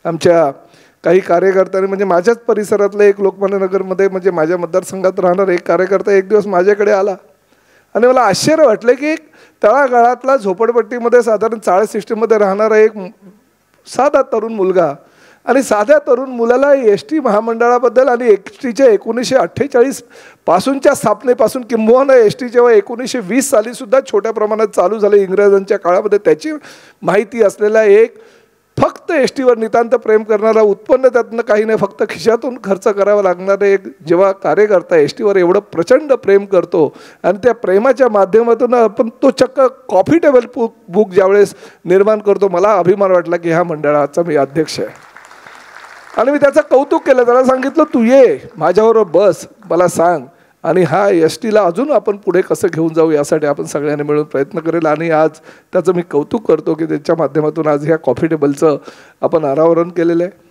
आमच्या काही कार्यकर्त्यांनी, म्हणजे माझ्याच परिसरातले एक लोकमान्य नगरमध्ये म्हणजे माझ्या मतदारसंघात राहणार एक कार्यकर्ता एक दिवस माझ्याकडे आला आणि मला आश्चर्य वाटलं की तळागाळातला झोपडपट्टीमध्ये साधारण चाळ सिस्टीममध्ये राहणारा एक साधा तरुण मुलगा आणि साध्या तरुण मुलाला एस-टी महामंडळाबद्दल आणि एस-टीच्या 1948 पासूनच्या स्थापनेपासून किंबहुना एस-टी जेव्हा 1920 सालीसुद्धा छोट्या प्रमाणात चालू झाले इंग्रजांच्या काळामध्ये त्याची माहिती असलेला एक फक्त एस-टीवर नितांत प्रेम करणारा, उत्पन्न त्यातनं काही नाही फक्त खिशातून खर्च करावा लागणारा एक जेव्हा कार्यकर्ता एस-टीवर एवढं प्रचंड प्रेम करतो आणि त्या प्रेमाच्या माध्यमातून आपण तो चक्क कॉफी टेबल बुक ज्यावेळेस निर्माण करतो, मला अभिमान वाटला की ह्या मंडळाचा मी अध्यक्ष आहे. आणि मी त्याचं कौतुक केलं, त्याला सांगितलं तू ये माझ्याबरोबर बस, मला सांग आणि हा एस-टीला अजून आपण पुढे कसं घेऊन जाऊ यासाठी आपण सगळ्यांनी मिळून प्रयत्न करेल. आणि आज त्याचं मी कौतुक करतो की त्याच्या माध्यमातून आज ह्या कॉफी टेबलचं आपण अनावरण केलेलं आहे.